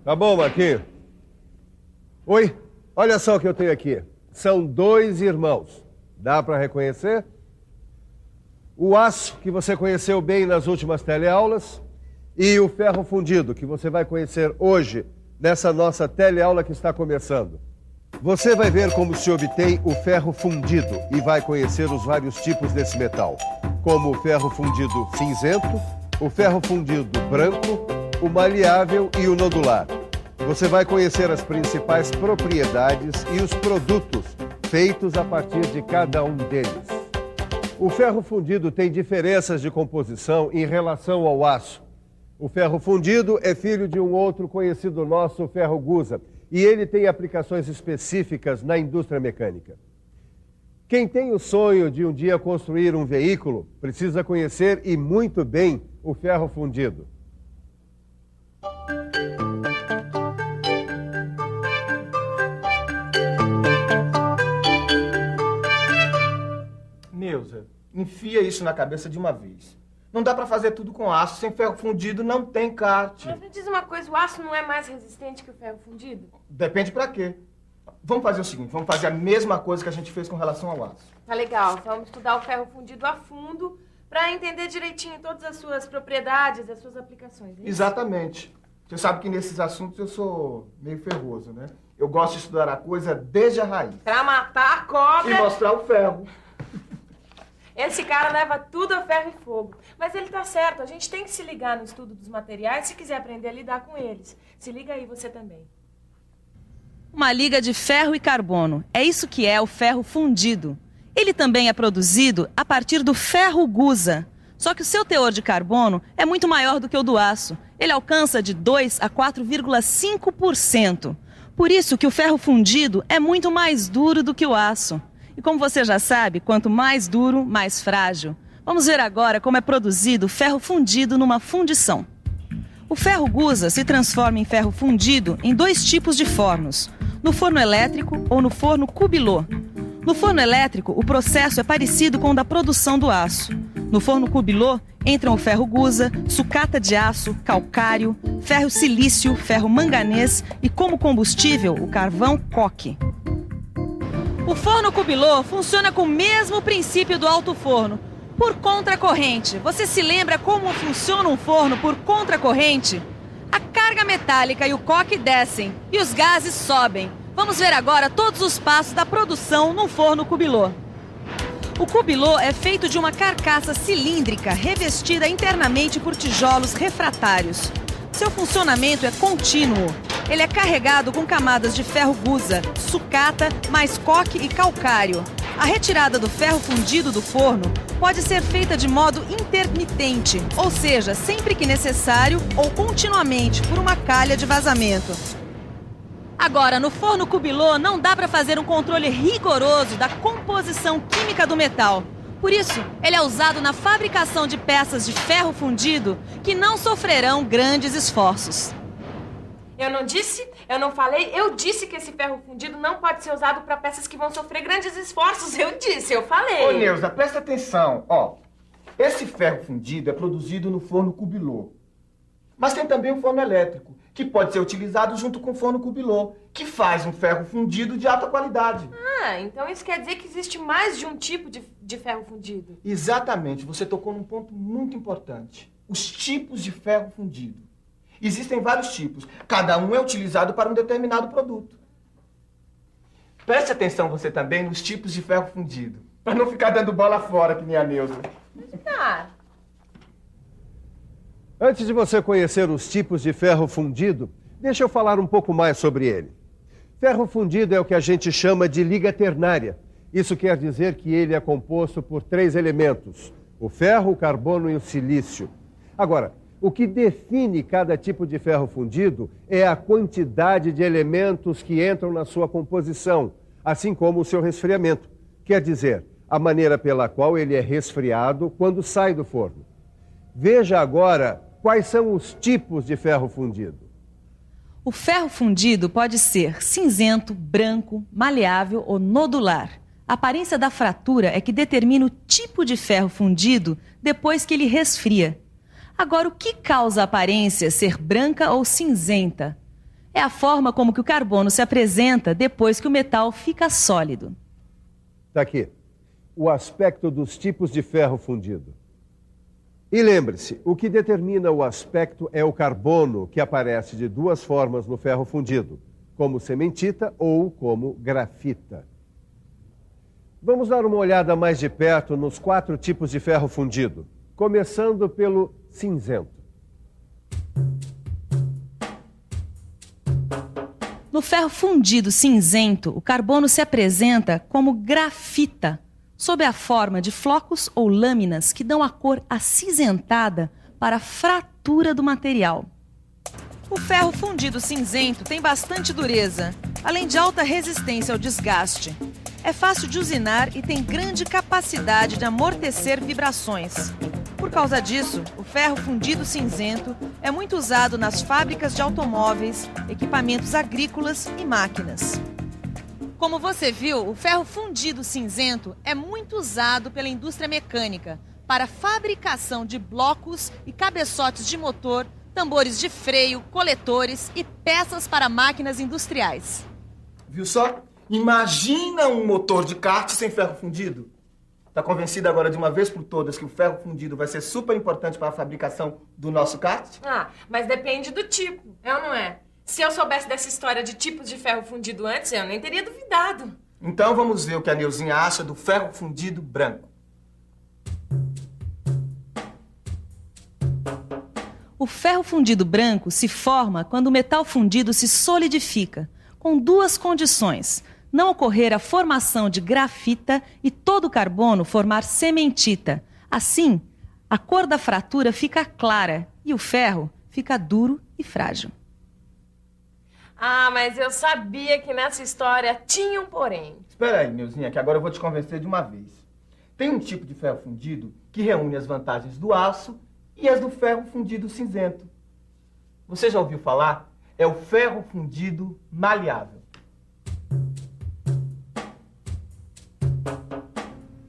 Tá bom, Marquinhos. Oi, olha só o que eu tenho aqui. São 2 irmãos. Dá para reconhecer? O aço, que você conheceu bem nas últimas teleaulas, e o ferro fundido, que você vai conhecer hoje, nessa nossa teleaula que está começando. Você vai ver como se obtém o ferro fundido e vai conhecer os vários tipos desse metal, como o ferro fundido cinzento, o ferro fundido branco, o maleável e o nodular. Você vai conhecer as principais propriedades e os produtos feitos a partir de cada um deles. O ferro fundido tem diferenças de composição em relação ao aço. O ferro fundido é filho de um outro conhecido nosso, o ferro gusa, e ele tem aplicações específicas na indústria mecânica. Quem tem o sonho de um dia construir um veículo precisa conhecer e muito bem o ferro fundido. Neuza, enfia isso na cabeça de uma vez. Não dá pra fazer tudo com aço. Sem ferro fundido não tem kart. Mas me diz uma coisa, o aço não é mais resistente que o ferro fundido? Depende pra quê. Vamos fazer o seguinte, vamos fazer a mesma coisa que a gente fez com relação ao aço. Tá legal, vamos estudar o ferro fundido a fundo pra entender direitinho todas as suas propriedades, as suas aplicações. É isso? Exatamente. Você sabe que nesses assuntos eu sou meio ferroso, né? Eu gosto de estudar a coisa desde a raiz. Pra matar a cobra... E mostrar o ferro. Esse cara leva tudo a ferro e fogo. Mas ele tá certo, a gente tem que se ligar no estudo dos materiais se quiser aprender a lidar com eles. Se liga aí você também. Uma liga de ferro e carbono. É isso que é o ferro fundido. Ele também é produzido a partir do ferro gusa. Só que o seu teor de carbono é muito maior do que o do aço. Ele alcança de 2 a 4,5%. Por isso que o ferro fundido é muito mais duro do que o aço. E como você já sabe, quanto mais duro, mais frágil. Vamos ver agora como é produzido o ferro fundido numa fundição. O ferro gusa se transforma em ferro fundido em 2 tipos de fornos, no forno elétrico ou no forno cubilot. No forno elétrico, o processo é parecido com o da produção do aço. No forno cubilot entram o ferro gusa, sucata de aço, calcário, ferro silício, ferro manganês e como combustível o carvão coque. O forno cubilot funciona com o mesmo princípio do alto forno, por contracorrente. Você se lembra como funciona um forno por contracorrente? A carga metálica e o coque descem e os gases sobem. Vamos ver agora todos os passos da produção num forno cubilot. O cubilot é feito de uma carcaça cilíndrica revestida internamente por tijolos refratários. Seu funcionamento é contínuo. Ele é carregado com camadas de ferro gusa, sucata, mais coque e calcário. A retirada do ferro fundido do forno pode ser feita de modo intermitente, ou seja, sempre que necessário ou continuamente por uma calha de vazamento. Agora, no forno cubilot não dá para fazer um controle rigoroso da composição química do metal. Por isso, ele é usado na fabricação de peças de ferro fundido que não sofrerão grandes esforços. Eu não disse, eu não falei, eu disse que esse ferro fundido não pode ser usado para peças que vão sofrer grandes esforços. Eu disse, eu falei. Ô, Neuza, presta atenção. Ó, esse ferro fundido é produzido no forno cubilot. Mas tem também o forno elétrico, que pode ser utilizado junto com o forno cubilot, que faz um ferro fundido de alta qualidade. Ah, então isso quer dizer que existe mais de um tipo de ferro fundido. Exatamente, você tocou num ponto muito importante. Os tipos de ferro fundido. Existem vários tipos, cada um é utilizado para um determinado produto. Preste atenção você também nos tipos de ferro fundido, para não ficar dando bola fora que nem a Neuza. Ah. Antes de você conhecer os tipos de ferro fundido, deixa eu falar um pouco mais sobre ele. Ferro fundido é o que a gente chama de liga ternária. Isso quer dizer que ele é composto por 3 elementos: o ferro, o carbono e o silício. Agora, o que define cada tipo de ferro fundido é a quantidade de elementos que entram na sua composição, assim como o seu resfriamento. Quer dizer, a maneira pela qual ele é resfriado quando sai do forno. Veja agora quais são os tipos de ferro fundido. O ferro fundido pode ser cinzento, branco, maleável ou nodular. A aparência da fratura é que determina o tipo de ferro fundido depois que ele resfria. Agora, o que causa a aparência ser branca ou cinzenta? É a forma como que o carbono se apresenta depois que o metal fica sólido. Está aqui. O aspecto dos tipos de ferro fundido. E lembre-se, o que determina o aspecto é o carbono, que aparece de duas formas no ferro fundido, como cementita ou como grafita. Vamos dar uma olhada mais de perto nos 4 tipos de ferro fundido, começando pelo cinzento. No ferro fundido cinzento, o carbono se apresenta como grafita, sob a forma de flocos ou lâminas que dão a cor acinzentada para a fratura do material. O ferro fundido cinzento tem bastante dureza, além de alta resistência ao desgaste. É fácil de usinar e tem grande capacidade de amortecer vibrações. Por causa disso, o ferro fundido cinzento é muito usado nas fábricas de automóveis, equipamentos agrícolas e máquinas. Como você viu, o ferro fundido cinzento é muito usado pela indústria mecânica para fabricação de blocos e cabeçotes de motor, tambores de freio, coletores e peças para máquinas industriais. Viu só? Imagina um motor de kart sem ferro fundido. Tá convencida agora de uma vez por todas que o ferro fundido vai ser super importante para a fabricação do nosso kart? Ah, mas depende do tipo, é ou não é? Se eu soubesse dessa história de tipos de ferro fundido antes, eu nem teria duvidado. Então vamos ver o que a Neuzinha acha do ferro fundido branco. O ferro fundido branco se forma quando o metal fundido se solidifica, com 2 condições: não ocorrer a formação de grafita e todo o carbono formar cementita. Assim, a cor da fratura fica clara e o ferro fica duro e frágil. Ah, mas eu sabia que nessa história tinha um porém. Espera aí, Neuzinha, que agora eu vou te convencer de uma vez. Tem um tipo de ferro fundido que reúne as vantagens do aço e as do ferro fundido cinzento. Você já ouviu falar? É o ferro fundido maleável.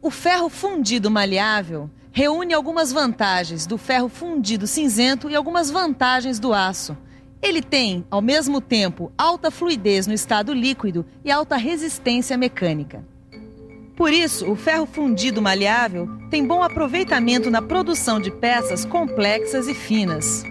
O ferro fundido maleável reúne algumas vantagens do ferro fundido cinzento e algumas vantagens do aço. Ele tem, ao mesmo tempo, alta fluidez no estado líquido e alta resistência mecânica. Por isso, o ferro fundido maleável tem bom aproveitamento na produção de peças complexas e finas.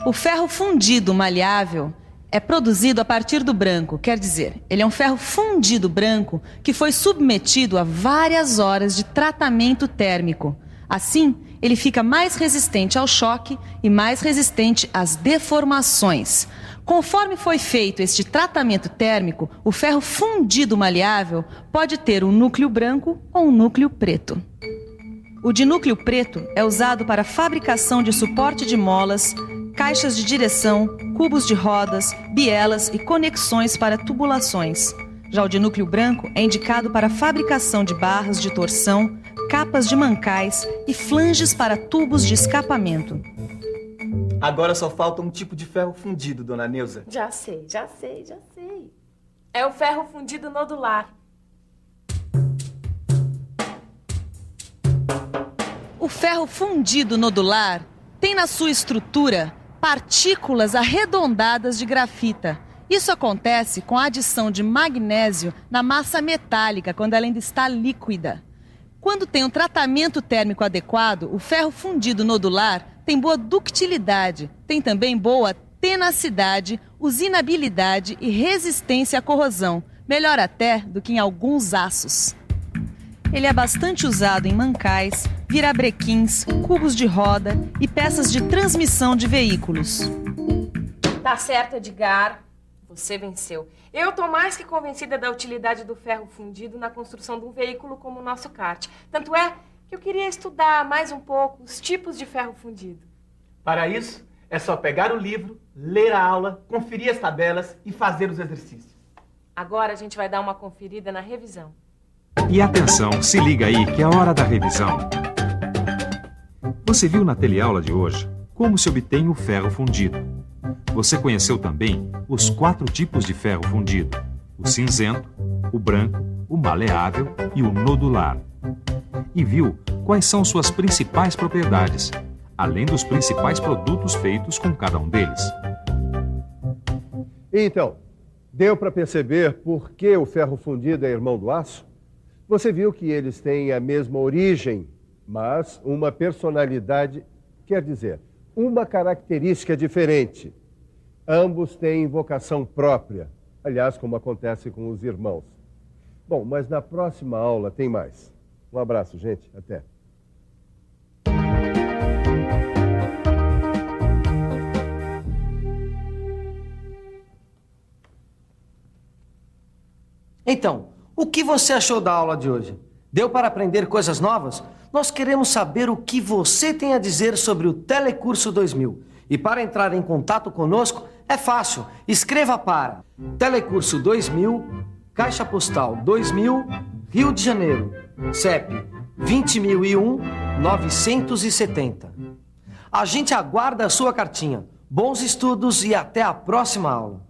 O ferro fundido maleável é produzido a partir do branco, quer dizer, ele é um ferro fundido branco que foi submetido a várias horas de tratamento térmico. Assim, ele fica mais resistente ao choque e mais resistente às deformações. Conforme foi feito este tratamento térmico, o ferro fundido maleável pode ter um núcleo branco ou um núcleo preto. O de núcleo preto é usado para a fabricação de suporte de molas, caixas de direção, cubos de rodas, bielas e conexões para tubulações. Já o de núcleo branco é indicado para a fabricação de barras de torção, capas de mancais e flanges para tubos de escapamento. Agora só falta um tipo de ferro fundido, dona Neuza. Já sei. É o ferro fundido nodular. O ferro fundido nodular tem na sua estrutura partículas arredondadas de grafita. Isso acontece com a adição de magnésio na massa metálica, quando ela ainda está líquida. Quando tem um tratamento térmico adequado, o ferro fundido nodular tem boa ductilidade, tem também boa tenacidade, usinabilidade e resistência à corrosão, melhor até do que em alguns aços. Ele é bastante usado em mancais, virabrequins, cubos de roda e peças de transmissão de veículos. Tá certo, Edgar. Você venceu. Eu tô mais que convencida da utilidade do ferro fundido na construção de um veículo como o nosso kart. Tanto é que eu queria estudar mais um pouco os tipos de ferro fundido. Para isso, é só pegar o livro, ler a aula, conferir as tabelas e fazer os exercícios. Agora a gente vai dar uma conferida na revisão. E atenção, se liga aí que é a hora da revisão. Você viu na teleaula de hoje como se obtém o ferro fundido. Você conheceu também os 4 tipos de ferro fundido: o cinzento, o branco, o maleável e o nodular. E viu quais são suas principais propriedades, além dos principais produtos feitos com cada um deles. Então, deu para perceber por que o ferro fundido é irmão do aço? Você viu que eles têm a mesma origem, mas uma personalidade, quer dizer, uma característica diferente. Ambos têm vocação própria, aliás, como acontece com os irmãos. Bom, mas na próxima aula tem mais. Um abraço, gente. Até. Então, o que você achou da aula de hoje? Deu para aprender coisas novas? Nós queremos saber o que você tem a dizer sobre o Telecurso 2000. E para entrar em contato conosco, é fácil. Escreva para Telecurso 2000, Caixa Postal 2000, Rio de Janeiro, CEP 20.001-970. A gente aguarda a sua cartinha. Bons estudos e até a próxima aula.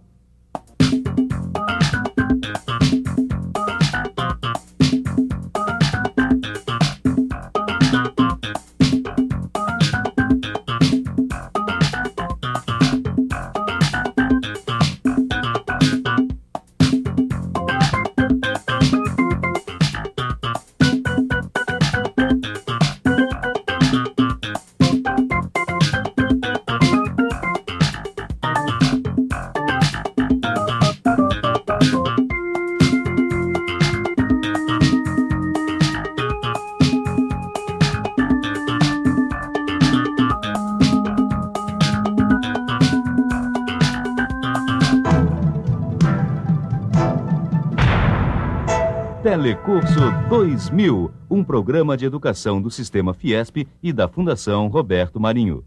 Telecurso 2000, um programa de educação do Sistema Fiesp e da Fundação Roberto Marinho.